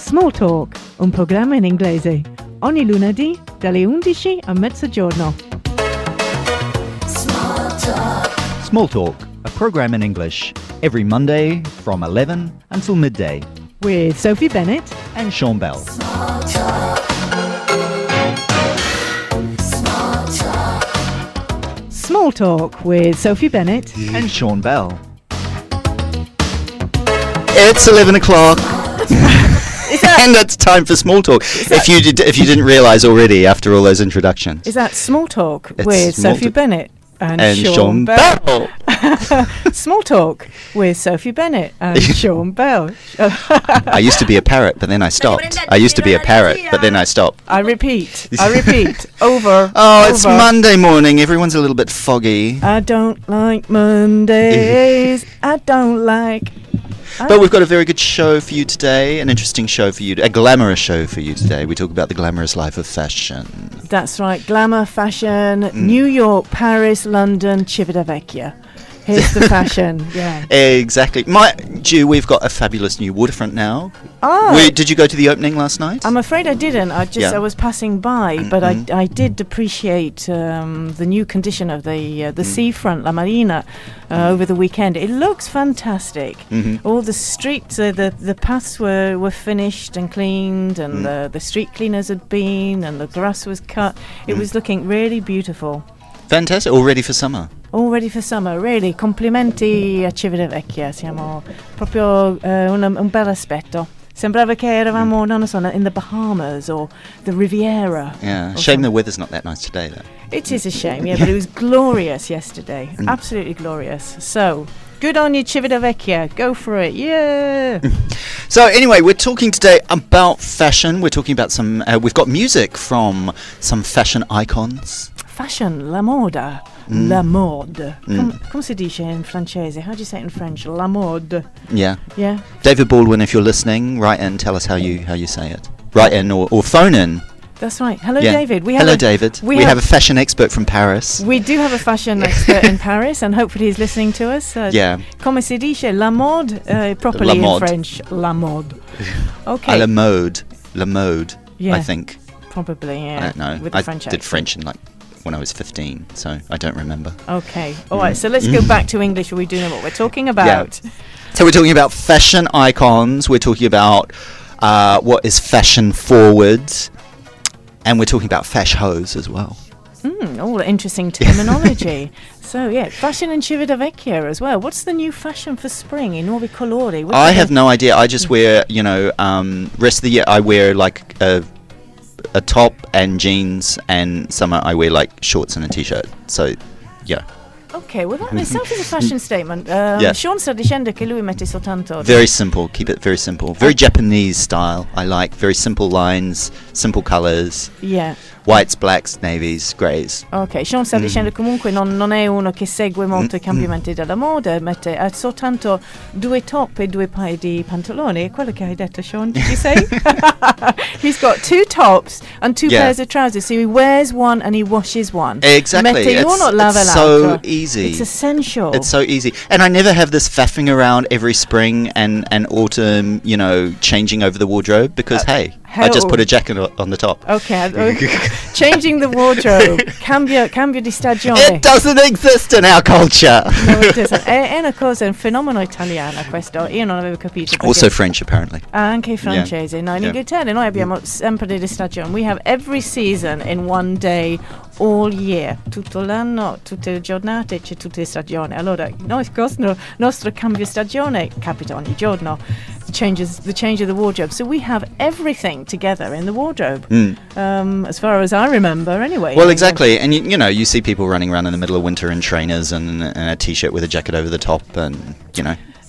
Small Talk, un programma in inglese, ogni lunedì dalle 11 a mezzogiorno. Small Talk, a program in English, every Monday from 11 until midday. With Sophie Bennett And Sean Bell. Small Talk with Sophie Bennett And Sean Bell. It's 11 o'clock. And it's time for Small Talk. If you didn't realise already after all those introductions. Is that Small Talk It's with Small Sophie Talk. Bennett and Sean Bell. Small Talk with Sophie Bennett and Sean Bell. I used to be a parrot, but then I stopped. I repeat, over. Oh, it's over. Monday morning. Everyone's a little bit foggy. I don't like Mondays. I don't like. But we've got a very good show for you today, an interesting show for you, a glamorous show for you today. We talk about the glamorous life of fashion. That's right, glamour, fashion, New York, Paris, London, Civitavecchia. Here's the fashion, yeah. Exactly. Mind you, we've got a fabulous new waterfront now. Oh. Did you go to the opening last night? I'm afraid I didn't. I was passing by, but I did appreciate the new condition of the seafront, La Marina, over the weekend. It looks fantastic. All the streets, the paths were finished and cleaned, and the street cleaners had been, and the grass was cut. It was looking really beautiful. Fantastic. All ready for summer. All ready for summer, really. Complimenti a Civitavecchia. Siamo proprio un bel aspetto. Sembrava che eravamo, non so, in the Bahamas or the Riviera. Yeah, shame the weather's not that nice today, though. It is a shame, yeah, but it was glorious yesterday. Absolutely glorious. So, good on you, Civitavecchia. Go for it. Yeah. So anyway, we're talking today about fashion. We're talking about some. We've got music from some fashion icons. Fashion, la moda. La mode. Come si dice in francese? How do you say it in French? La mode. Yeah. Yeah. David Baldwin, if you're listening, write in. Tell us how you say it. Write in or phone in. That's right. Hello, Yeah. David. Hello, David. We have a fashion expert from Paris. We do have a fashion expert in Paris, and hopefully he's listening to us. Yeah. Come si dice la mode properly La in mode. French? La mode. Okay. La mode. Yeah. I think. Probably, yeah. I don't know. With I the French did accent. French in when I was 15, so I don't remember. Okay. All right. So let's go back to English. We do know what we're talking about. Yeah. So we're talking about fashion icons. We're talking about what is fashion forward. And we're talking about fash hose as well. All interesting terminology. So, yeah, fashion in Civitavecchia as well. What's the new fashion for spring in nuovi colori? I have no idea. I just wear, rest of the year I wear like a top and jeans, and summer I wear like shorts and a t-shirt. So, yeah. Okay, well that itself is a fashion statement. Yeah. Sean sta dicendo che lui mette soltanto... Very simple. Keep it very simple. Very Japanese style. I like very simple lines, simple colours. Yeah. Whites, blacks, navies, greys. Ok, Sean sta dicendo comunque non è uno che segue molto i cambiamenti della moda, ha soltanto 2 top e 2 paia di pantaloni. È quello che hai detto, Sean, did you say? He's got 2 tops and 2 pairs of trousers, so he wears one and he washes one. Exactly. Mette uno, lava it's l'altro. so easy. It's essential. It's so easy. And I never have this faffing around every spring and autumn, changing over the wardrobe because, hey, I just put a jacket on the top. Okay. Changing the wardrobe. Cambio di stagione. It doesn't exist in our culture. No, it doesn't. È una cosa, un fenomeno italiano questo. Io non avevo capito. Also French, apparently. Anche francese. Yeah. No, in Inghilterra noi abbiamo sempre delle stagioni. We have every season in one day, all year. Tutto l'anno, tutte le giornate, c'è tutte le stagioni. Allora, nostro cambio stagione capita ogni giorno. The change of the wardrobe. So we have everything together in the wardrobe. As far as I remember, anyway. Well, exactly. And you see people running around in the middle of winter in trainers and a t-shirt with a jacket over the top, and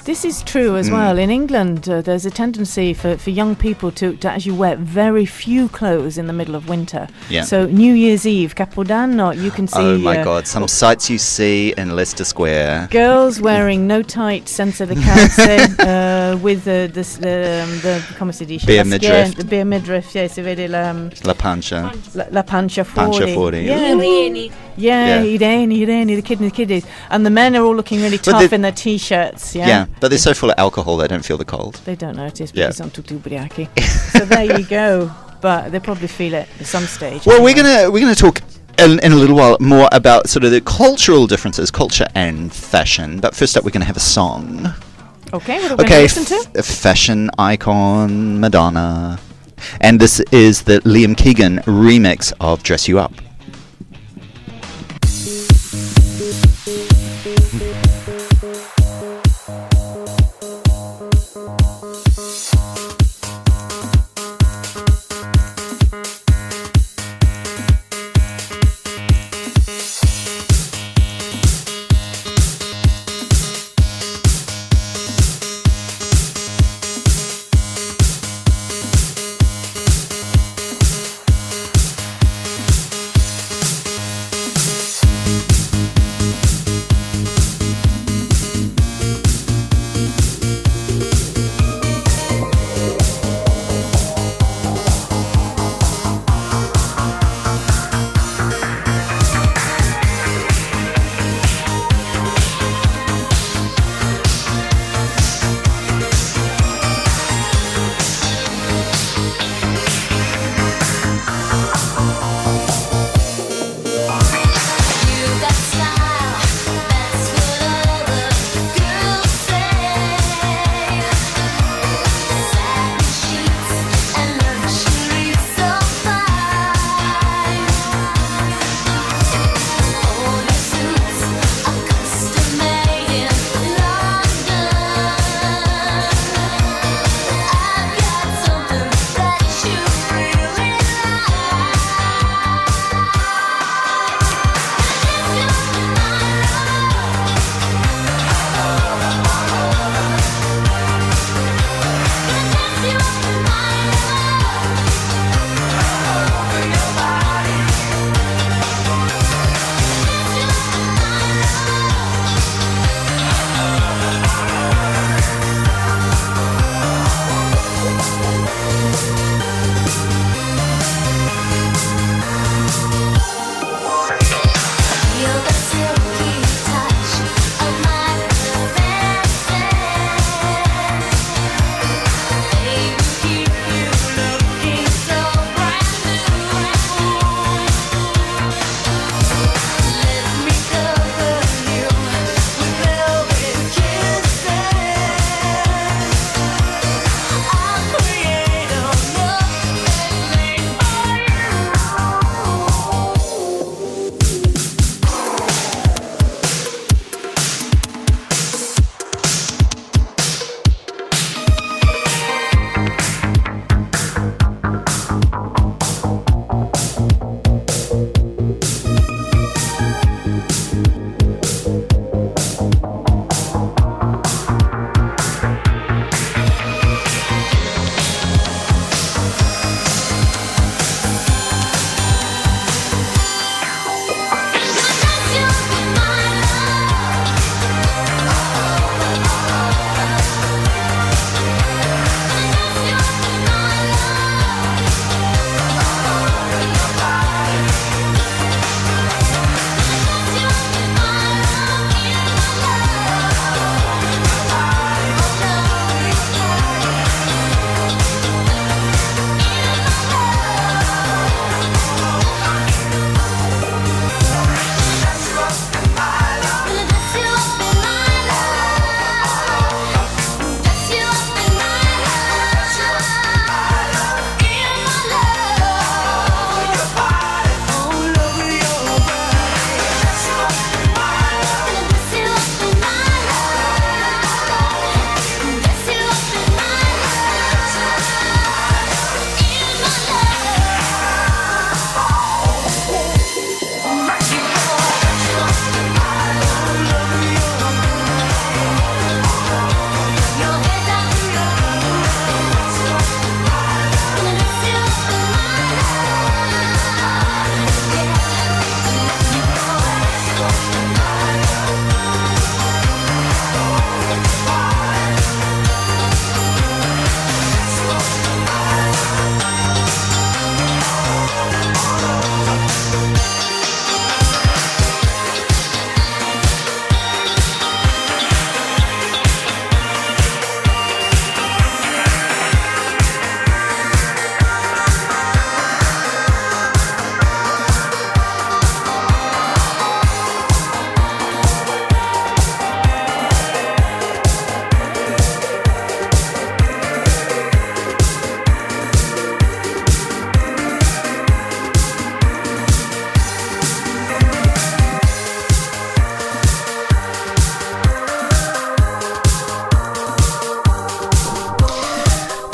This is true as well. In England, there's a tendency for young people to actually wear very few clothes in the middle of winter. Yeah. So New Year's Eve, Capodanno, you can see... Oh my God, some sights you see in Leicester Square. Girls wearing no tights senza le calze, with the come si dice? Bare midriff. The bare midriff, yeah, si vede La pancia. La pancia fuori. Pancia fuori. Yeah. Yeah, Irene, the kiddies. And the men are all looking really tough in their T-shirts, yeah? Yeah, but they're so full of alcohol they don't feel the cold. They don't notice because sono tutti ubriachi. So there you go. But they probably feel it at some stage. Well, anyway. we're gonna talk in a little while more about sort of the cultural differences, culture and fashion. But first up, we're gonna have a song. Okay, what are we going to listen to? Fashion icon Madonna. And this is the Liam Keegan remix of Dress You Up.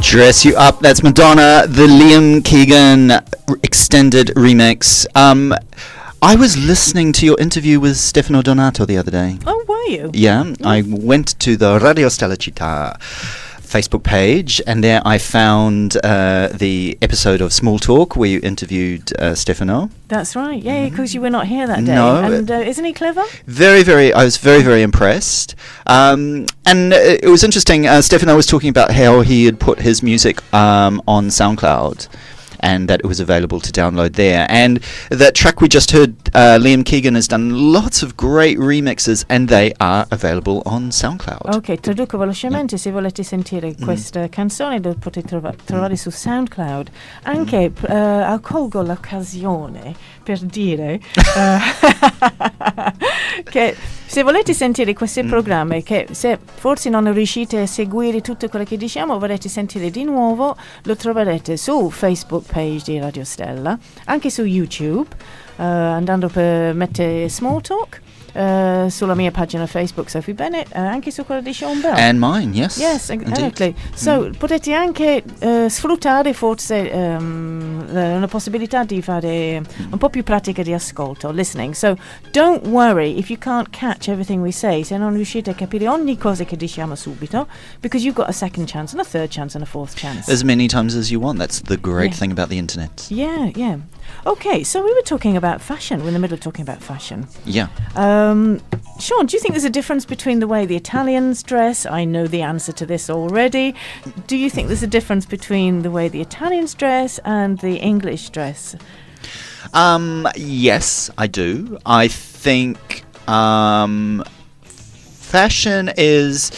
Dress You Up. That's Madonna, the Liam Keegan extended remix. I was listening to your interview with Stefano Donato the other day. Oh, were you? Yeah, I went to the Radio Stella Città Facebook page, and there I found the episode of Small Talk where you interviewed Stefano. That's right. Yeah, because you were not here that day. No. And isn't he clever? I was very impressed. And it was interesting. Stefano was talking about how he had put his music on SoundCloud, and that it was available to download there. And that track we just heard, Liam Keegan has done lots of great remixes, and they are available on SoundCloud. Ok, traduco velocemente. Se volete sentire questa canzone lo potete trovare su SoundCloud. Anche accolgo l'occasione per dire che se volete sentire questi programmi, che se forse non riuscite a seguire tutto quello che diciamo, vorrete sentire di nuovo, lo troverete su Facebook page di Radio Stella, anche su YouTube, andando per mettere Small Talk, sulla mia pagina Facebook Sophie Bennett, anche su quella di Sean Bell. And mine, yes. Yes, exactly. So potete anche sfruttare forse una possibilità di fare un po' più pratica di ascolto, listening. So don't worry if you can't catch everything we say, se non riuscite a capire ogni cosa che diciamo subito, because you've got a second chance and a third chance and a fourth chance. As many times as you want. That's the great thing about the internet. Yeah. Okay, so we were talking about fashion. We're in the middle of talking about fashion. Yeah. Sean, do you think there's a difference between the way the Italians dress? I know the answer to this already. Do you think there's a difference between the way the Italians dress and the English dress? Yes, I do. I think fashion is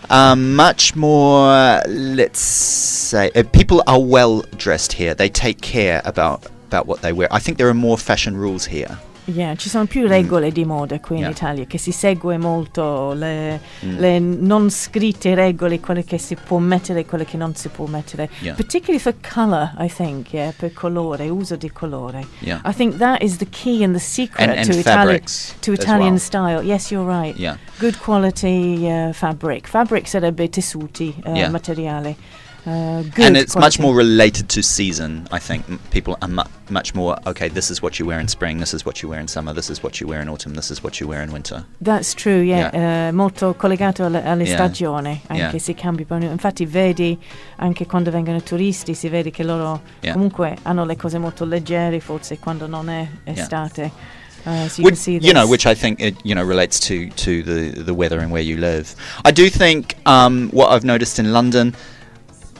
much more, let's say, people are well dressed here. They take care about what they wear. I think there are more fashion rules here. Yeah, ci sono più regole di moda qui in Italia, che si segue molto le non scritte regole, quelle che si può mettere e quelle che non si può mettere. Particularly for color, I think, per colore, uso di colore. Yeah. I think that is the key and the secret and to Italian style. Yes, you're right. Yeah. Good quality fabric. Fabric sarebbe tessuti, materiale. And it's much more related to season, I think. People are much more, okay, this is what you wear in spring, this is what you wear in summer, this is what you wear in autumn, this is what you wear in winter. That's true, molto collegato alle stagioni, anche si cambia. Infatti vedi, anche quando vengono turisti, si vede che loro comunque hanno le cose molto leggere, forse quando non è estate. So you can see this. Which I think relates to the weather and where you live. I do think what I've noticed in London,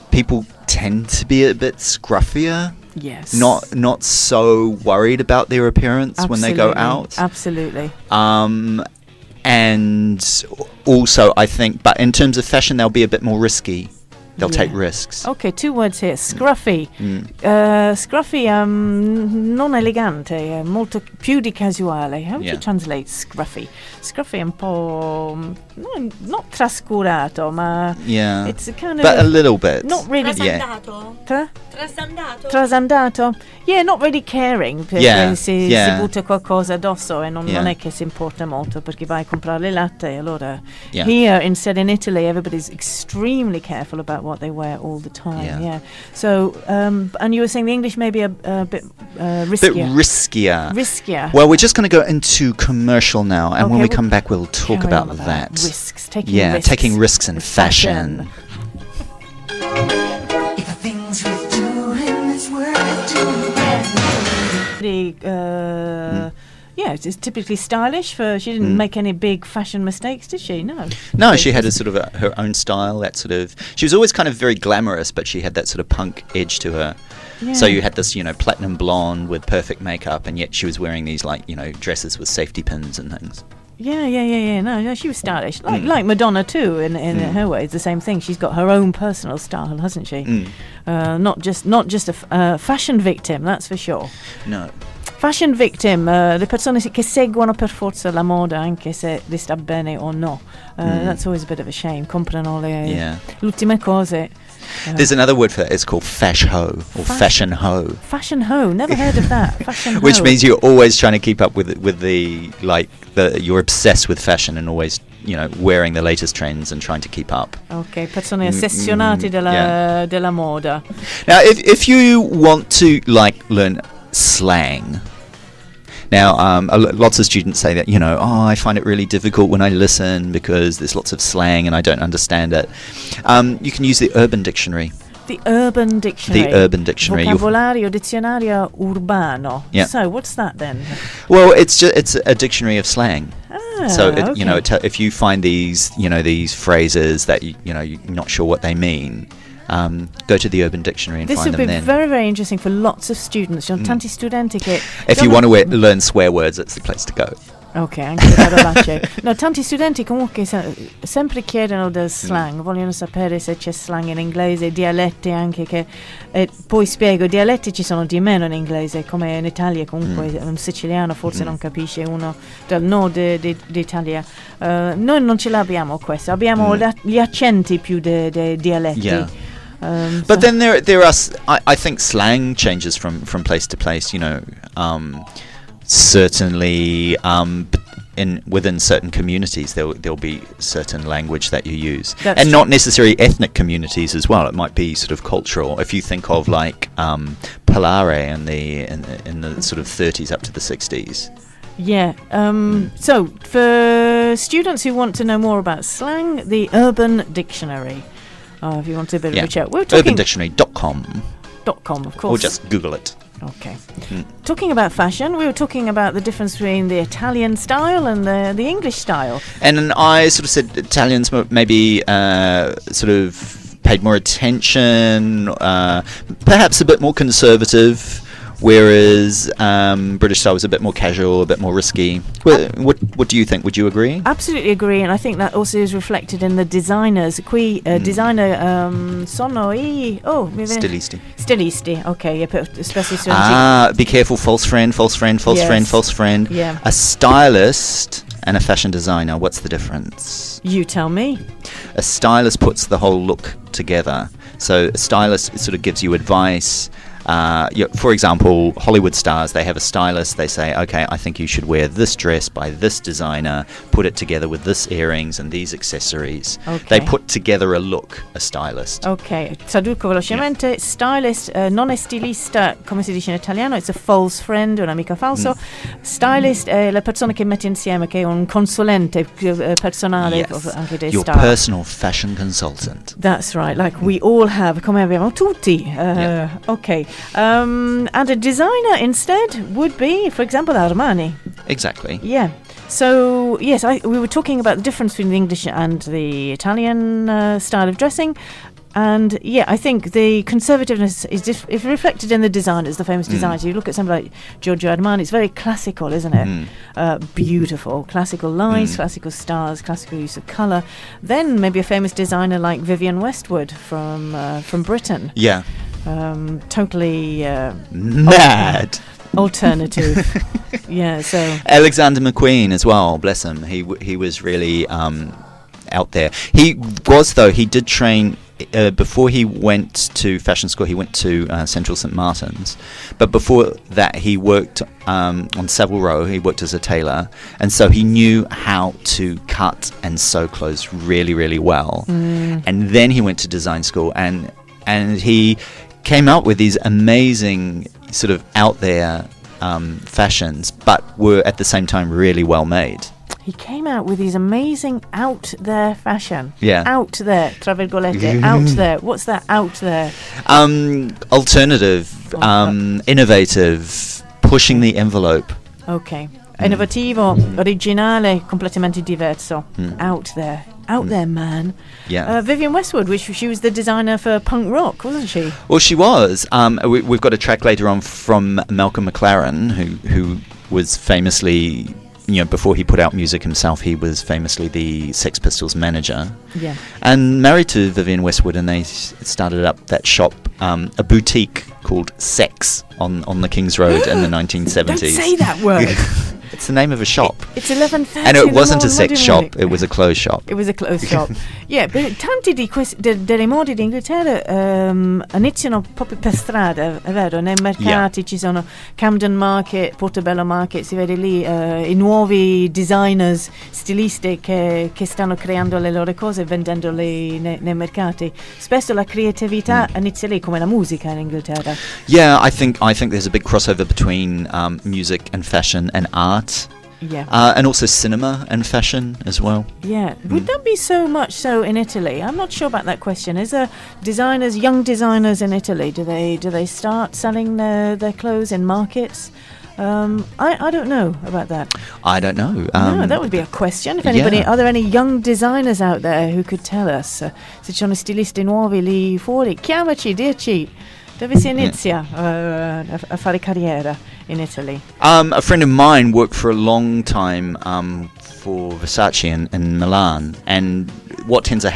people tend to be a bit scruffier. Yes. Not so worried about their appearance when they go out. Absolutely. And also I think, but in terms of fashion, they'll be a bit more risky. They'll take risks. Okay, 2 words here. Scruffy. Scruffy, non elegante, molto più di casuale. How would you translate scruffy? Scruffy è un po' not trascurato, ma it's a kind of, but a little bit. Not really. Trasandato. Trasandato. Yeah, not really caring perché si butta qualcosa addosso e non è che si importa molto perché vai a comprare latte e allora here instead in Italy everybody's extremely careful about what they wear all the time. So and you were saying the English maybe a bit riskier. Bit riskier. Riskier. Well, we're just going to go into commercial now, and when we come back we'll talk about that. Risks, risks. Taking risks in fashion. It's typically stylish. She didn't make any big fashion mistakes, did she? No, she had a sort of her own style. That sort of, she was always kind of very glamorous, but she had that sort of punk edge to her. Yeah. So you had this, platinum blonde with perfect makeup, and yet she was wearing these dresses with safety pins and things. Yeah. No, she was stylish, like Madonna too. In her way, it's the same thing. She's got her own personal style, hasn't she? Not just a fashion victim, that's for sure. No. Fashion victim, le persone che seguono per forza la moda, anche se li sta bene o no. That's always a bit of a shame. Comprano le ultime cose. There's another word for that. It's called fash ho or fashion ho. Fashion ho. Never heard of that. Fashion ho. Which means you're always trying to keep up with the you're obsessed with fashion and always wearing the latest trends and trying to keep up. Ok, persone ossessionate della moda. Now, if you want to learn slang. Now, lots of students say that, I find it really difficult when I listen because there's lots of slang and I don't understand it. You can use the Urban Dictionary. The Urban Dictionary. The Urban Dictionary. Vocabolario dizionario urbano. Yeah. So, what's that then? Well, it's a dictionary of slang. So, okay. if you find these phrases that you're not sure what they mean, go to the Urban Dictionary and this find them then. This would be very, very interesting for lots of students. Tanti studenti che... If you want to learn swear words, it's the place to go. Ok, anche le parolacce. No, tanti studenti comunque sempre chiedono del slang, vogliono sapere se c'è slang in inglese, dialetti anche che... poi spiego, dialetti ci sono di meno in inglese, come in Italia comunque un siciliano forse non capisce uno del nord d'Italia. Noi non ce l'abbiamo questo, abbiamo gli accenti più dei dialetti. Yeah. But then there are I think slang changes from place to place. Certainly within certain communities there'll be certain language that you use. That's and not necessarily ethnic communities as well. It might be sort of cultural. If you think of parlare in the sort of 30s up to the 60s. Yeah. So for students who want to know more about slang, the Urban Dictionary. If you want a bit of a chat. We're talking UrbanDictionary.com. .com, of course. Or just Google it. Okay. Talking about fashion, we were talking about the difference between the Italian style and the English style. And I sort of said Italians maybe sort of paid more attention, perhaps a bit more conservative, whereas British style was a bit more casual, a bit more risky. What do you think? Would you agree? Absolutely agree, and I think that also is reflected in the designers. Qui designer sono Stilisti. Stilisti, ok, spesso i studenti. Be careful, false friend. Yeah. A stylist and a fashion designer, what's the difference? You tell me. A stylist puts the whole look together. So a stylist sort of gives you advice. For example, Hollywood stars, they have a stylist. They say, okay, I think you should wear this dress by this designer, put it together with this earrings and these accessories. Okay. They put together a look, a stylist. Ok, traduco velocemente. Yeah. Stylist non è stilista, come si dice in italiano, it's a false friend, un amico falso. Stylist è la persona che mette insieme, che è un consulente personale. Yes. Anche dei Your style. personal fashion consultant. That's right, like we all have, come abbiamo tutti. Ok. And a designer instead would be, for example, Armani. Exactly. Yeah. So, yes, we were talking about the difference between the English and the Italian style of dressing. And, yeah, I think the conservativeness is reflected in the designers, the famous designers. You look at somebody like Giorgio Armani, it's very classical, isn't it? Beautiful. Classical lines, classical stars, classical use of colour. Then maybe a famous designer like Vivienne Westwood from Britain. Yeah. Totally mad alternative. Yeah, so Alexander McQueen as well, bless him. He was really out there. He did train before he went to fashion school. He went to Central St Martin's, but before that he worked on Savile Row. He worked as a tailor, and so he knew how to cut and sew clothes really, really well. And then he went to design school, and he came out with these amazing sort of out there fashions, but were at the same time really well made. He came out with these amazing out there fashion. Yeah. Out there, tra virgolette, out there. What's that out there? Alternative, innovative, pushing the envelope. Okay. Innovativo, originale, completamente diverso. Out there. Out there, man. Yeah. Vivienne Westwood, she was the designer for punk rock, wasn't she? Well, she was. We've got a track later on from Malcolm McLaren, who was famously, before he put out music himself, he was famously the Sex Pistols manager. Yeah. And married to Vivienne Westwood, and they started up that shop, a boutique called Sex on the King's Road in the 1970s. Don't say that word. It's the name of a shop. It's 11:30. And it wasn't a What sex do you shop, mean? it was a clothes shop. It was a clothes shop. Yeah, tanti delle mode d'Inghilterra iniziano proprio per strada, è vero? Nei mercati ci sono Camden Market, Portobello Market, si vede lì i nuovi designers, stilisti che stanno creando le loro cose e vendendole nei mercati. Spesso la creatività inizia lì, come la musica in Inghilterra. Yeah, I think there's a big crossover between music and fashion and art. Yeah. And also cinema and fashion as well. Yeah. Would that be so much so in Italy? I'm not sure about that question. Is there designers, young designers in Italy? Do they start selling their clothes in markets? I don't know about that. I don't know. No, that would be a question. If anybody, are there any young designers out there who could tell us? Se ci sono stilisti nuovi lì fuori, chiamaci, dirci dove si inizia a fare carriera in Italy. A friend of mine worked for a long time for Versace in Milan, and what tends to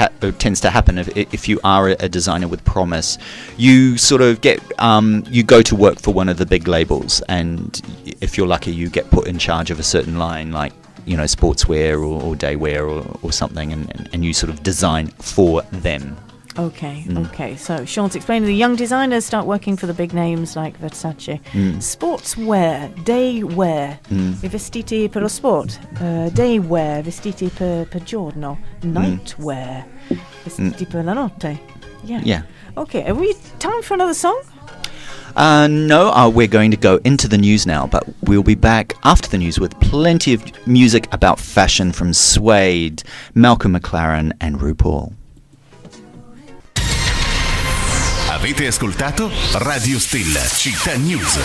happen if you are a designer with promise, you sort of get you go to work for one of the big labels, and if you're lucky, you get put in charge of a certain line, like sportswear or daywear or something, and you sort of design for them. Okay. So Sean's explaining the young designers start working for the big names like Versace. Sportswear, daywear, I vestiti per lo sport. Daywear, vestiti per giorno. Nightwear, vestiti per la notte. Yeah. Okay, are we time for another song? No, we're going to go into the news now, but we'll be back after the news with plenty of music about fashion from Suede, Malcolm McLaren and RuPaul. Avete ascoltato Radio Stella, Città News.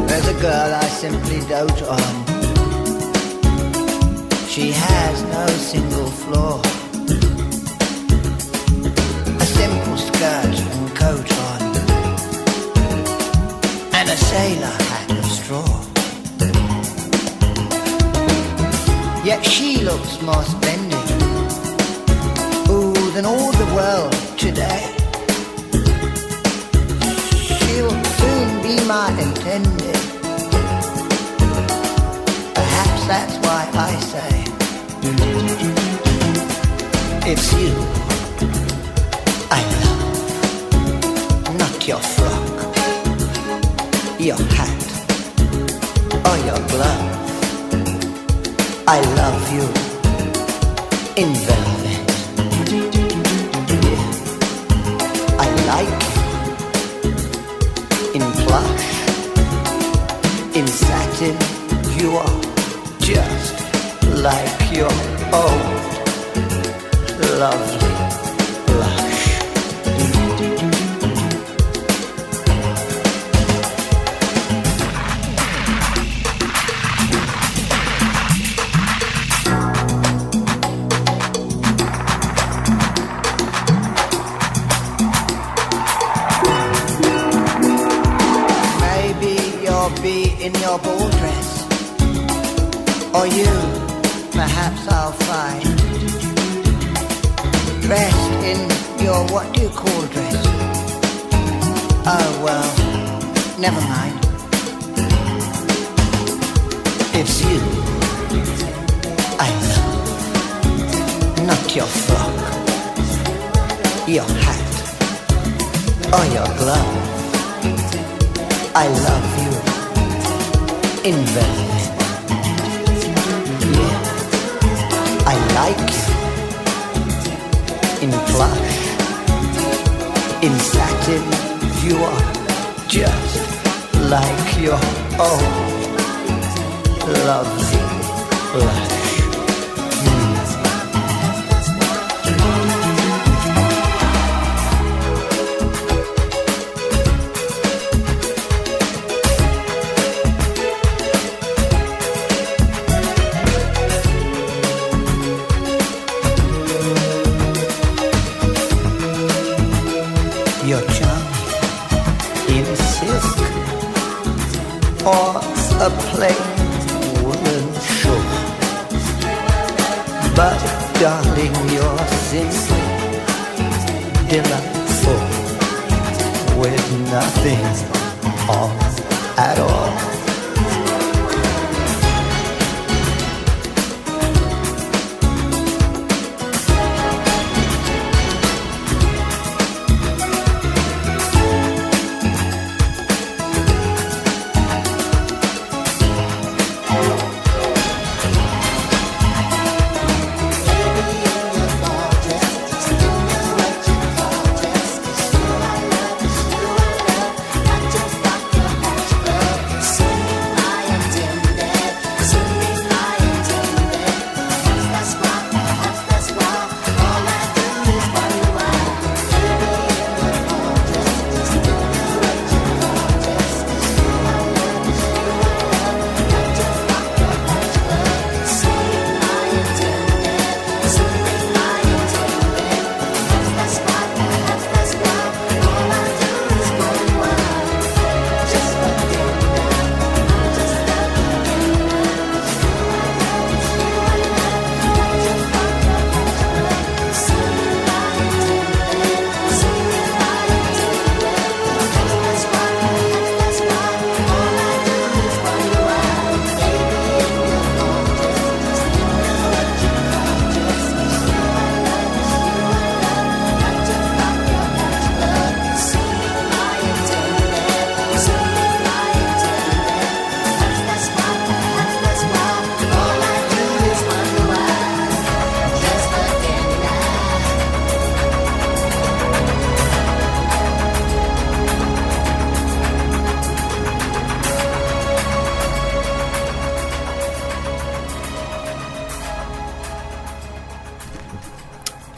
There's a girl I simply dote on. She has no single flaw. Simple skirt and coat on, and a sailor hat of straw. Yet she looks more splendid, ooh, than all the world today. She'll soon be my intended. Perhaps that's why I say it's you I love, not your frock, your hat, or your glove. I love you in velvet. Yeah. I like you in plush, in satin. You are just like your old lovely blush. In your ball dress, or you, perhaps I'll find, dressed in your what do you call dress? Oh well, never mind. It's you I love, not your frock, your hat, or your glove. I love you in velvet. Yeah, I like you in plush, in satin. You are just like your own lovely blush. You're charming in silk, plain woolen shore. But darling, you're simply delightful with nothing on at all.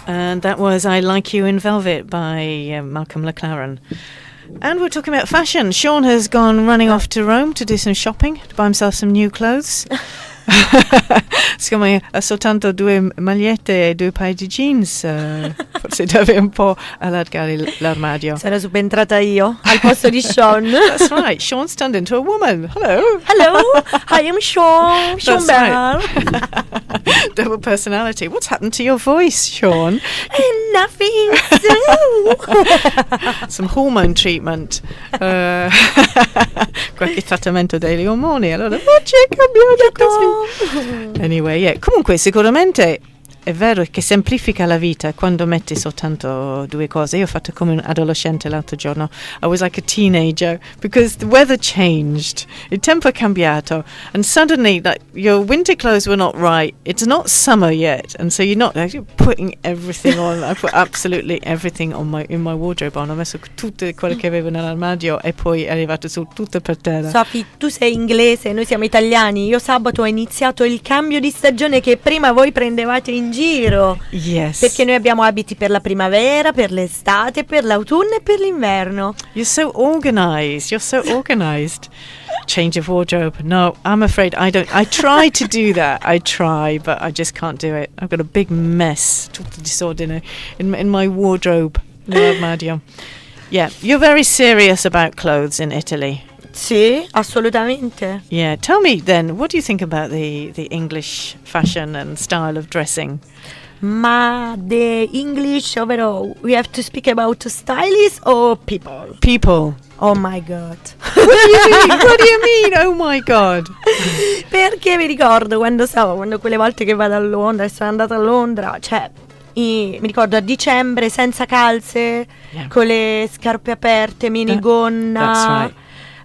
And that was I Like You in Velvet by Malcolm McLaren. And we're talking about fashion. Sean has gone running off to Rome to do some shopping, to buy himself some new clothes. Siccome ha soltanto 2 magliette e 2 paia di jeans, forse deve un po' allargare l'armadio. Sarò subentrata io al posto di Sean. That's right, Sean's turned into a woman. Hello. Hello, I am Sean. Sean Bell. Right. Double personality. What's happened to your voice, Sean? Nothing. Some hormone treatment. Qualche trattamento degli ormoni. Allora, c'è cambiato così. Anyway, yeah. Comunque sicuramente è vero che semplifica la vita quando metti soltanto 2 cose. Io ho fatto come un adolescente l'altro giorno. I was like a teenager because the weather changed. Il tempo è cambiato. And suddenly, like, your winter clothes were not right. It's not summer yet. And so you're not putting everything on. I put absolutely everything in my wardrobe on. Ho messo tutte quelle che avevo nell'armadio e poi è arrivato su tutto per terra. Sophie, tu sei inglese, noi siamo italiani. Io sabato ho iniziato il cambio di stagione che prima voi prendevate in giro. Yes. Perché noi abbiamo abiti per la primavera, per l'estate, per l'autunno e per l'inverno. You're so organized. Change of wardrobe. No, I'm afraid I don't. I try to do that. I try, but I just can't do it. I've got a big mess, tutto disordine, in my wardrobe, nell'armadio. Yeah, you're very serious about clothes in Italy. Sì, assolutamente. Yeah, tell me then, what do you think about the English fashion and style of dressing? Ma the English overall, we have to speak about stylists or people? People. Oh my god. What do you mean? What do you mean? Oh my god. Perché mi ricordo quando quelle volte che vado a Londra e sono andata a Londra, cioè mi ricordo a dicembre senza calze, Yeah. con le scarpe aperte, minigonna. That's right.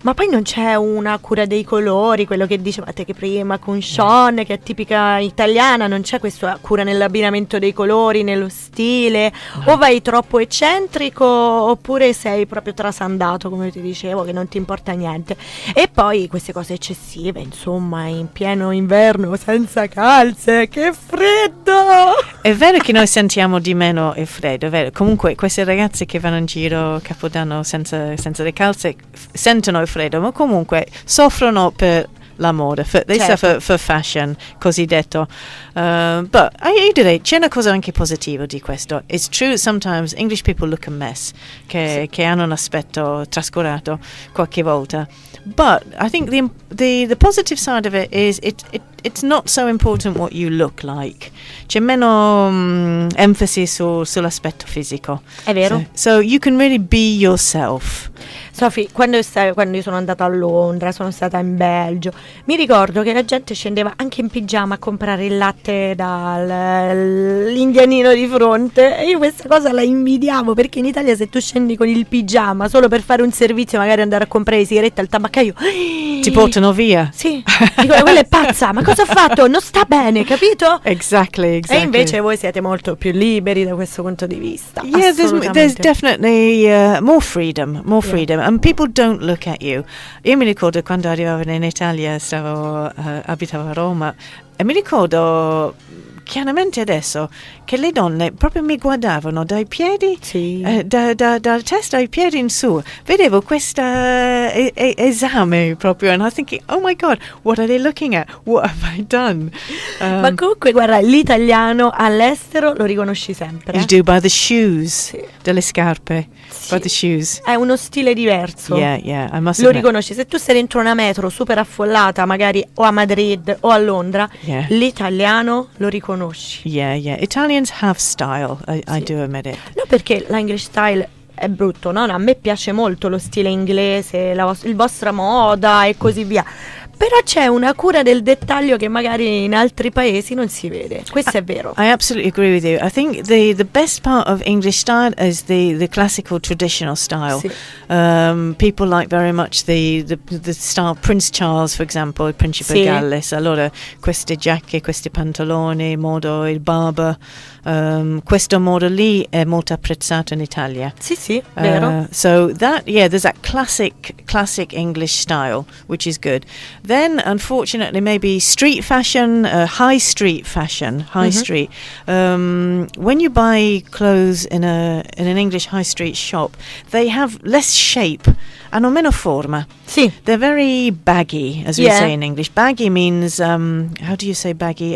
Ma poi non c'è una cura dei colori, quello che dicevate che prima con Sean, che è tipica italiana, non c'è questa cura nell'abbinamento dei colori, nello stile, o vai troppo eccentrico oppure sei proprio trasandato, come ti dicevo, che non ti importa niente. E poi queste cose eccessive, insomma, in pieno inverno, senza calze, che freddo! È vero che noi sentiamo di meno il freddo, è vero. Comunque queste ragazze che vanno in giro Capodanno senza le calze sentono il freddo, ma comunque soffrono per la moda, they Certo. suffer for fashion, cosiddetto. But io direi c'è una cosa anche positiva di questo. It's true that sometimes English people look a mess, che hanno un aspetto trascurato qualche volta. But I think the positive side of it is it's not so important what you look like. C'è meno enfasi sull'aspetto fisico. È vero. So you can really be yourself. Sofì, quando io sono andata a Londra, sono stata in Belgio, mi ricordo che la gente scendeva anche in pigiama a comprare il latte dall'indianino di fronte, e io questa cosa la invidiavo, perché in Italia se tu scendi con il pigiama solo per fare un servizio, magari andare a comprare le sigarette al tabaccaio, Ti portano via. sì, dico, quella è pazza, ma cosa ha fatto? Non sta bene, capito? Exactly. E invece voi siete molto più liberi da questo punto di vista. Yeah, there's Assolutamente. definitely more freedom, and people don't look at you. Io mi ricordo quando arrivavo in Italia, abitavo a Roma, e mi ricordo chiaramente adesso che le donne proprio mi guardavano dai piedi, Sì. dalla testa ai piedi in su. Vedevo questo esame proprio, and I was thinking, oh my God, what are they looking at? What have I done? Ma comunque guarda, l'italiano all'estero lo riconosci sempre. You do by the shoes, Sì. delle scarpe, Sì. by the shoes. È uno stile diverso. Yeah, I must Lo admit. riconosci. Se tu sei dentro una metro super affollata, magari o a Madrid o a Londra, Yeah. l'italiano lo riconosci. Yeah. Italians have style, I Sì. do admit it. No, perché l'English style è brutto, no? A me piace molto lo stile inglese, il vostra moda e così via. Però c'è una cura del dettaglio che magari in altri paesi non si vede. Questo è vero. I absolutely agree with you. I think the best part of English style is the classical traditional style. Sì. People like very much the style Prince Charles, for example, il principe Sì. Galles. Allora, queste giacche, questi pantaloni, il barba, questo modo lì è molto apprezzato in Italia. Sì, vero. So there's that classic English style, which is good. Then, unfortunately, maybe street fashion, high street fashion, street. When you buy clothes in an English high street shop, they have less shape, hanno meno forma. Sì. They're very baggy, as we Yeah. say in English. Baggy means, how do you say baggy?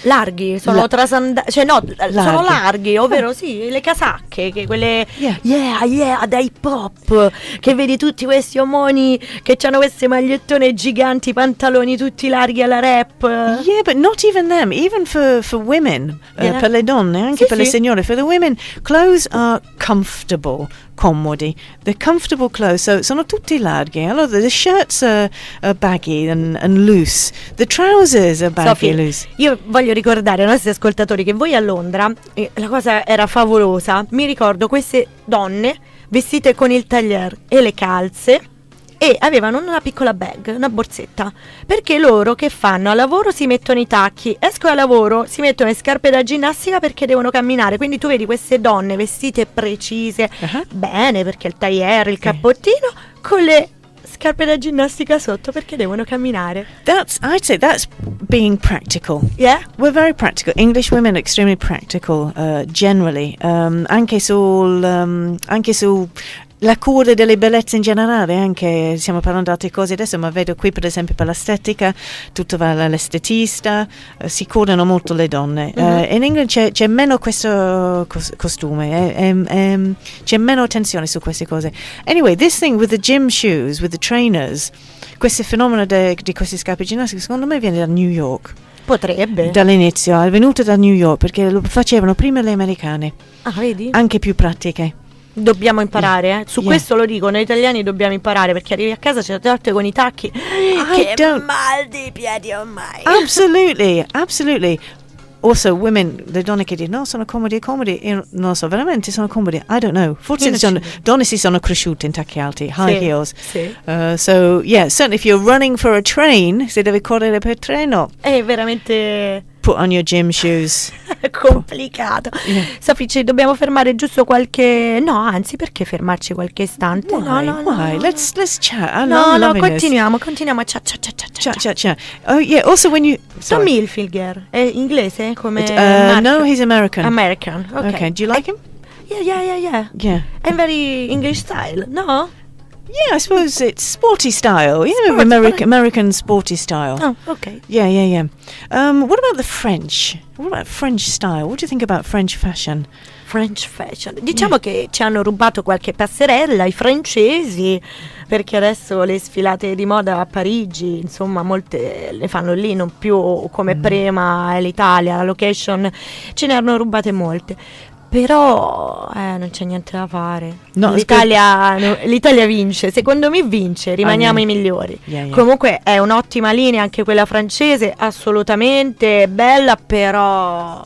Larghi, sono sono Larghi. larghi, ovvero sì, le casacche, che quelle Yeah. da hip hop, che vedi tutti questi omoni che hanno queste magliettone giganti, pantaloni tutti larghi alla rap. Yeah, but not even them. Even for women, Yeah. per le donne, anche Sì, per le sì. signore, for the women, clothes are comfortable, comodi. They're comfortable clothes, so sono tutti larghi. Allora, the shirts are baggy and loose. The trousers are baggy Sofì, and loose. io voglio ricordare ai nostri ascoltatori che voi a Londra, la cosa era favolosa, mi ricordo queste donne vestite con il tailleur e le calze, e avevano una piccola bag, una borsetta, perché loro che fanno? A lavoro si mettono i tacchi, escono a lavoro, si mettono le scarpe da ginnastica perché devono camminare, quindi tu vedi queste donne vestite precise, bene, perché il tailleur, il cappottino, con le scarpe da ginnastica sotto perché devono camminare. I'd say that's being practical. Yeah? We're very practical. English women are extremely practical, generally. Anche su la cura delle bellezze in generale, anche stiamo parlando di altre cose adesso, ma vedo qui per esempio per l'estetica, tutto va all'estetista, si curano molto le donne. In England c'è meno questo costume, c'è meno attenzione su queste cose. Anyway, this thing with the gym shoes, with the trainers, questo fenomeno di queste scarpe ginnastiche, secondo me viene da New York. Potrebbe. Dall'inizio, è venuto da New York perché lo facevano prima le americane, Ah, vedi? anche più pratiche. Dobbiamo imparare, eh. Su Yeah. questo lo dico, noi italiani dobbiamo imparare, perché arrivi a casa certe volte con i tacchi. Che don't- mal di piedi ormai. Absolutely. Also, women, le donne che dicono no, sono comodi, io non lo so, veramente sono comodi, I don't know. Forse Io non ci- donne si sono cresciute in tacchi alti, high Sì, heels. sì. So, yeah, certainly if you're running for a train, se devi correre per treno, È veramente put on your gym shoes. complicato. Yeah. Sofì, ci dobbiamo fermare giusto qualche... No, anzi, perché fermarci qualche istante? Why? Let's chat. I'm No, loving this. continuiamo a Chat. Oh, yeah, also when you... Tom Sorry. Hilfiger è inglese come No, he's American. American, ok. Okay, do you like him? Yeah. Yeah. È very English style, no? Yeah, I suppose it's sporty style. Yeah, Sporty, American sporty style. Oh, ok. Yeah. What about the French? What about French style? What do you think about French fashion? French fashion. Diciamo che ci hanno rubato qualche passerella i francesi, perché adesso le sfilate di moda a Parigi, insomma, molte le fanno lì, non più come prima l'Italia, la location, ce ne hanno rubate molte. Però non c'è niente da fare. No, L'Italia vince, secondo me vince, rimaniamo i migliori. Yeah. Comunque è un'ottima linea anche quella francese, assolutamente bella, però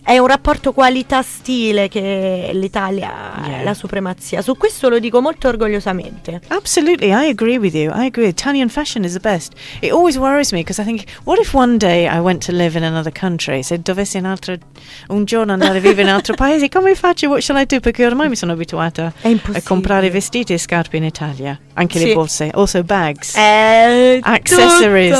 è un rapporto qualità-stile che l'Italia è la supremazia. Su questo lo dico molto orgogliosamente. Absolutely, I agree with you. Italian fashion is the best. It always worries me because I think, what if one day I went to live in another country? Se dovessi un giorno andare a vivere in un altro paese, come faccio? What shall I do? Perché ormai mi sono abituata a comprare vestiti e scarpe in Italia. Anche le borse, also bags, accessories.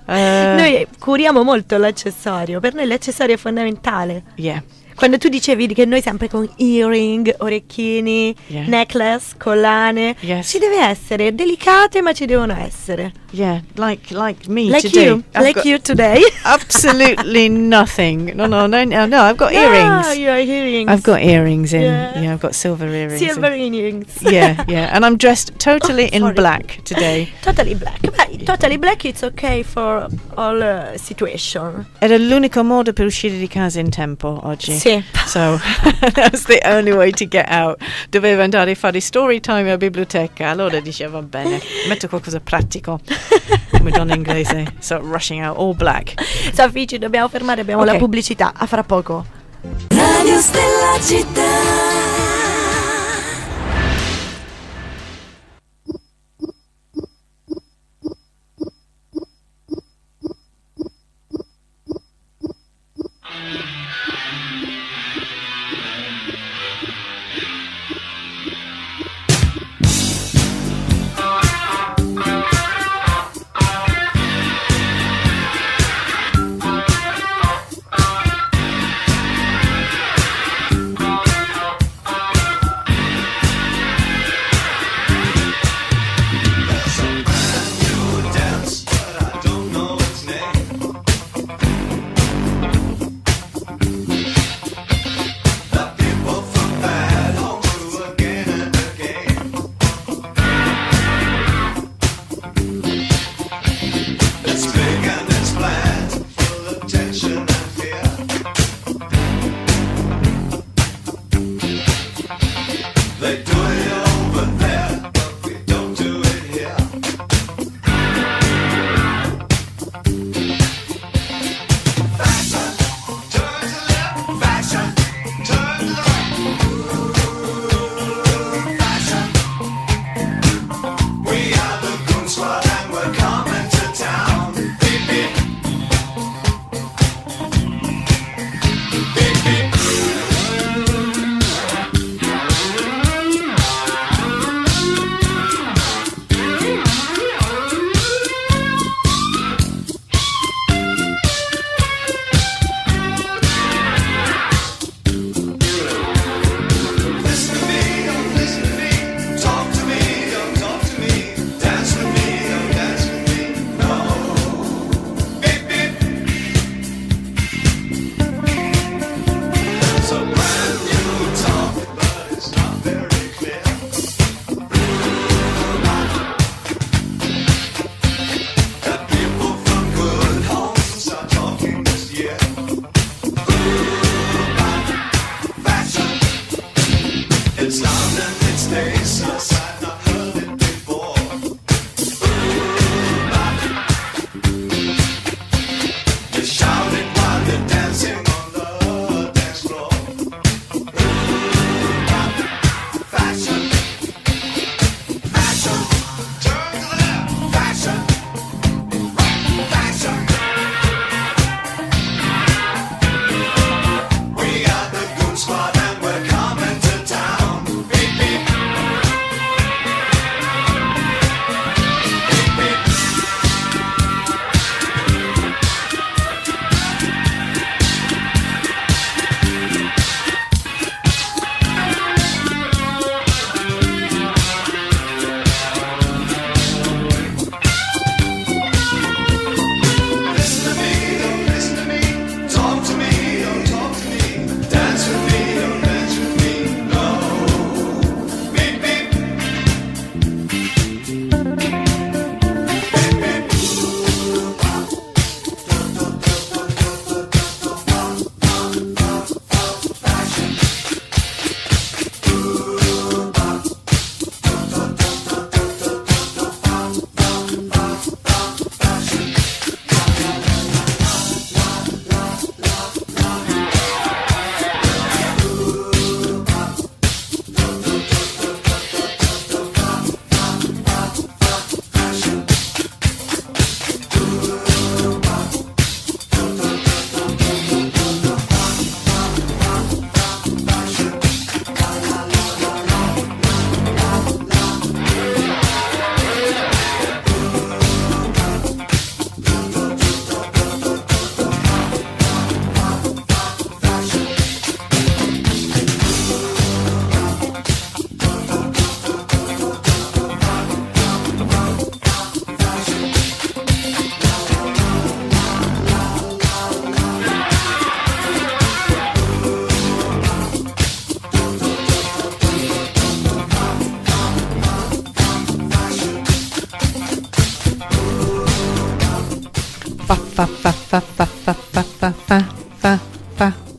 Noi curiamo molto l'accessorio. Per noi l'accessorio è fondamentale. Yeah. Quando tu dicevi che noi sempre con earring, orecchini, necklace, collane, ci deve essere, delicate ma ci devono essere. Yeah, like me like today. You today. Absolutely nothing. No, I've got earrings. Your earrings. I've got earrings in. Yeah, I've got silver earrings. Silver earrings. Yeah. And I'm dressed totally in black today. Totally black. But totally black it's okay for all situation. Era l'unico modo per uscire di casa in tempo oggi. Sì. So that's the only way to get out. Dovevo andare a fare story time a biblioteca. Allora dicevo, va bene, metto qualcosa pratico. Come donna inglese. So rushing out all black. Sofì, ci dobbiamo fermare, abbiamo la pubblicità. A fra poco. Radio Stella Città.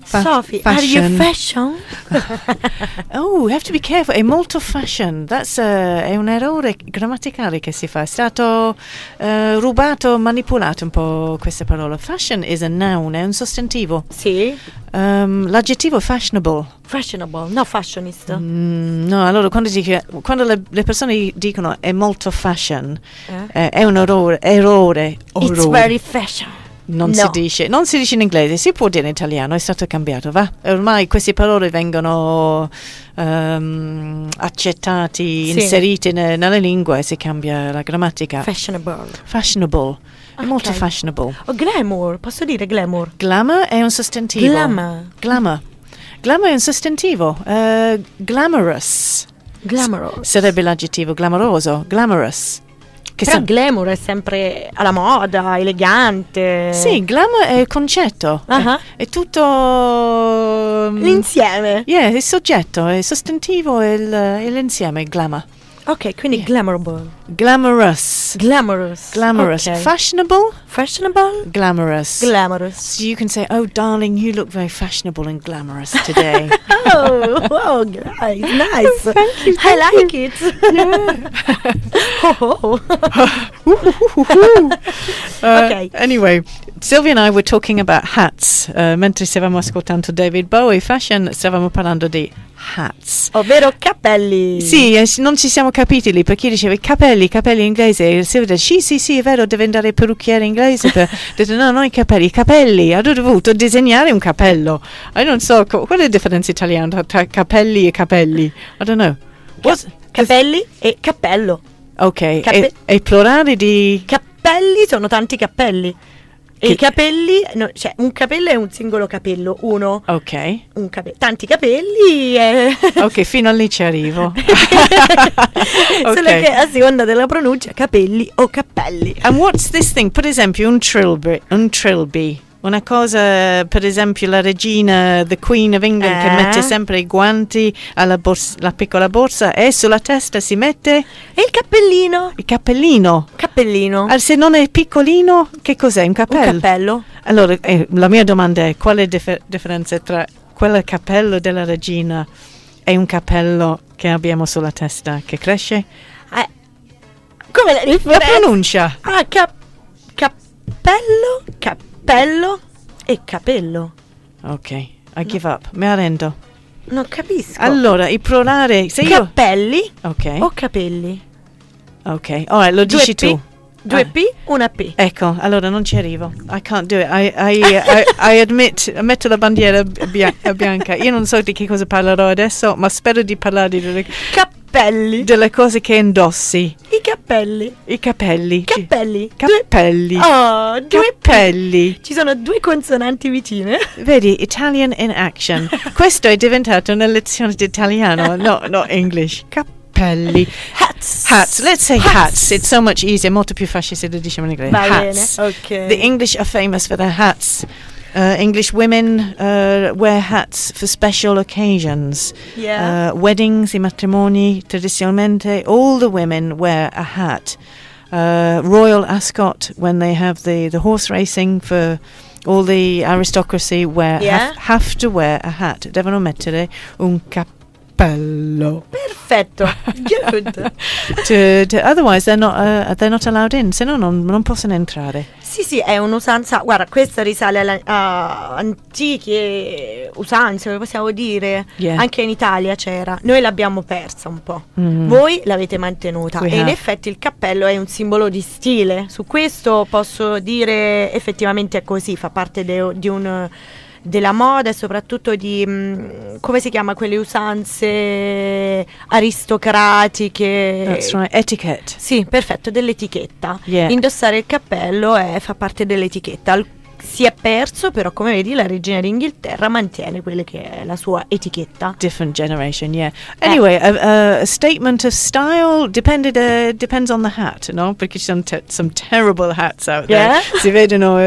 Sophie, are you fashion? Oh, you have to be careful. È molto fashion. È un errore grammaticale che si fa. È stato rubato, manipolato un po' questa parola. Fashion is a noun, è un sostantivo. Sì. L'aggettivo fashionable. Fashionable, no fashionist. No, allora quando le persone dicono è molto fashion, è un errore. It's very fashion. Non si dice in inglese, si può dire in italiano, è stato cambiato, va? Ormai queste parole vengono accettati, inserite nella lingua e si cambia la grammatica. Fashionable. È molto fashionable. Glamour, posso dire glamour? Glamour è un sostantivo. Glamour è un sostantivo. Glamorous sarebbe l'aggettivo, glamoroso, glamorous. Però glamour è sempre alla moda, elegante. Sì, glamour è il concetto. È tutto l'insieme. Il soggetto, il sostantivo e l'insieme, glamour. Ok, quindi glamorable. Glamorous. Okay. Fashionable. Glamorous. So you can say, "Oh, darling, you look very fashionable and glamorous today." Oh, guys, nice. Thank you. I like it. Okay. Anyway, Sylvia and I were talking about hats. Mentre stavamo ascoltando David Bowie Fashion, stavamo parlando di hats. Ovvero cappelli. Sì, non ci siamo capiti lì perché dicevi capelli in inglese. E Silvia dice sì, è vero, deve andare al parrucchiere inglese. Ho detto no, i capelli. Ho dovuto disegnare un capello. Io non so, qual è la differenza italiana tra capelli e capelli? I don't know. Capelli e cappello. Ok, e plurale di... Cappelli sono tanti cappelli. E i capelli, cioè un capello è un singolo capello, uno. Ok. Tanti capelli. Ok, fino a lì ci arrivo. Solo che a seconda della pronuncia, capelli o cappelli. And what's this thing? Per esempio, un trilby. Una cosa, per esempio, la regina, the Queen of England, che mette sempre i guanti alla la piccola borsa e sulla testa si mette... E il cappellino. Cappellino. Se non è piccolino, che cos'è? Un cappello? Un cappello. Allora, la mia domanda è, qual è la differenza tra quel cappello della regina e un cappello che abbiamo sulla testa, che cresce? Come la differenza? La pronuncia. Cappello e capello. Ok, I give up. Mi arrendo. Non capisco. Allora, il plurale... Cappelli o capelli. Ok. Alright, lo dici tu. Due P, una P. Ecco, allora non ci arrivo. I can't do it. I admit, metto la bandiera bianca. Io non so di che cosa parlerò adesso, ma spero di parlare delle delle cose che indossi. I capelli. Cappelli. Oh, due cappelli. Ci sono due consonanti vicine. Vedi, Italian in action. Questo è diventato una lezione di italiano, no English. Cappelli. Hats. Let's say hats. It's so much easier. Molto più facile se lo diciamo in inglese. Va hats. bene. Ok. The English are famous for their hats. English women wear hats for special occasions. Yeah. Weddings, I matrimoni, tradizionalmente, all the women wear a hat. Royal ascot, when they have the horse racing, for all the aristocracy have to wear a hat. Devono mettere un cappello. Perfetto. Good. Otherwise they're not allowed in, se no non possono entrare. Sì, è un'usanza. Guarda, questa risale a antiche usanze, come possiamo dire. Yeah. Anche in Italia c'era. Noi l'abbiamo persa un po'. Voi l'avete mantenuta. In effetti il cappello è un simbolo di stile. Su questo posso dire effettivamente è così. Fa parte della moda e soprattutto di come si chiama, quelle usanze aristocratiche. That's right, etiquette. Sì, perfetto, dell'etichetta. Yeah. Indossare il cappello fa parte dell'etichetta. Si è perso, però come vedi la regina d'Inghilterra mantiene quella che è la sua etichetta. Different generation, yeah. Anyway, a statement of style depends on the hat, no? Perché ci sono some terrible hats out there. Yeah? Si vedono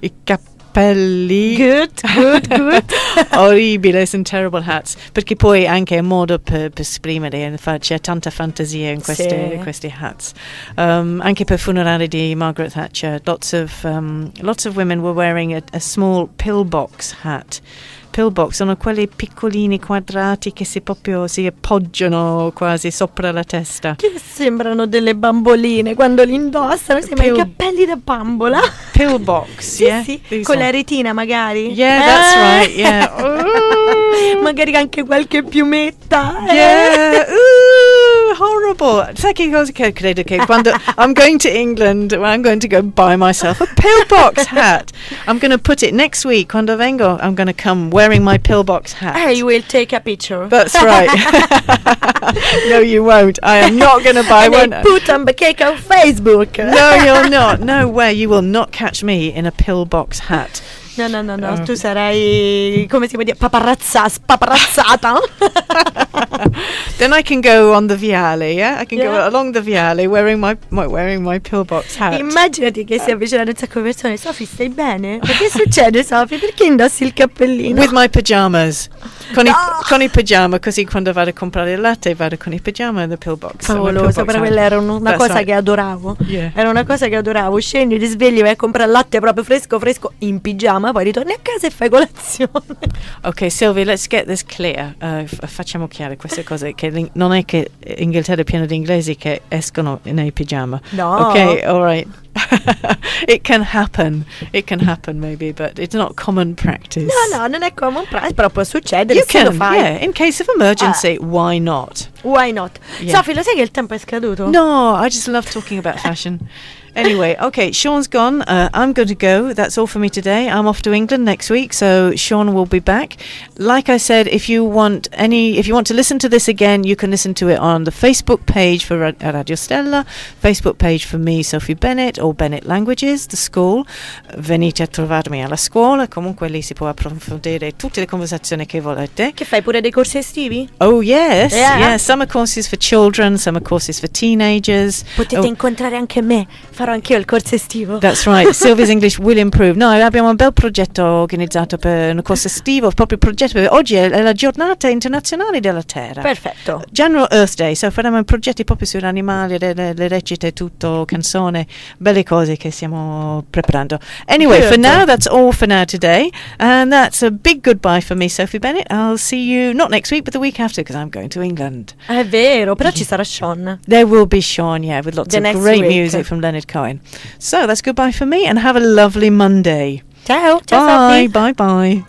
i cappelli cappelli. Good. Orribile, sono terrible hats. Perché poi anche è un modo per esprimere, c'è tanta fantasia in questi hats. Anche per funerale di Margaret Thatcher, lots of women were wearing a small pillbox hat. Pillbox sono quelli piccolini quadrati che si appoggiano quasi sopra la testa. Che sembrano delle bamboline quando li indossano, sembrano i cappelli da bambola. Pillbox, sì, con la retina magari. Yeah, that's right, yeah. Magari anche qualche piumetta. Yeah, horrible. Sai che cosa che credo che quando I'm going to England, I'm going to go buy myself a pillbox hat. I'm going to put it next week. Quando vengo, I'm going to come wearing my pillbox hat. You will take a picture. That's right. No, you won't. I am not going to buy one. And put on the cake on Facebook. No, you're not. No way. You will not catch me in a pillbox hat. No, tu sarai, come si può dire, spaparazzata. Then I can go on the viale, yeah? I can go along the viale wearing my pillbox hat. Immaginati che si avvicinano un sacco di persone. Sofì, stai bene? Ma che succede, Sofì? Perché indossi il cappellino? With my pajamas. Con i pigiama, così quando vado a comprare il latte vado con i pigiama e the pillbox. Favoloso, però quella era una cosa che adoravo. Yeah. Era una cosa che adoravo. Scendi, ti svegli, vai a comprare il latte proprio fresco in pigiama, poi ritorni a casa e fai colazione. Ok, Sylvie, let's get this clear. Facciamo chiare queste cose, che non è che Inghilterra è pieno di inglesi che escono nei pigiama. No. Ok, all right. It can happen maybe, but it's not common practice. No, non è common practice, però può succedere. You can, yeah, in case of emergency, why not? Why not? Yeah. Sofì, lo sai che il tempo è scaduto? No, I just love talking about fashion. Anyway, okay, Sean's gone. I'm going to go. That's all for me today. I'm off to England next week, so Sean will be back. Like I said, if you want to listen to this again, you can listen to it on the Facebook page for Radio Stella, Facebook page for me, Sophie Bennett, or Bennett Languages, the school. Venite a trovarmi alla scuola. Comunque lì si può approfondire tutte le conversazioni che volete. Che fai pure dei corsi estivi? Oh yes, yeah. Summer courses for children, summer courses for teenagers. Potete incontrare anche me. Farò anch'io il corso estivo. That's right. Sylvia's English will improve. Noi abbiamo un bel progetto organizzato per un corso estivo, proprio progetto perché oggi è la giornata internazionale della terra. Perfetto. General Earth Day, so faremo progetti proprio sugli animali, le recite, tutto, canzone, belle cose che stiamo preparando. Anyway, for now, that's all for now today. And that's a big goodbye for me, Sophie Bennett. I'll see you not next week, but the week after, because I'm going to England. È vero, però ci sarà Sean. There will be Sean, yeah, with lots of great music from Leonard Cohen. So that's goodbye for me, and have a lovely Monday. Ciao, Bye, Sophie. bye.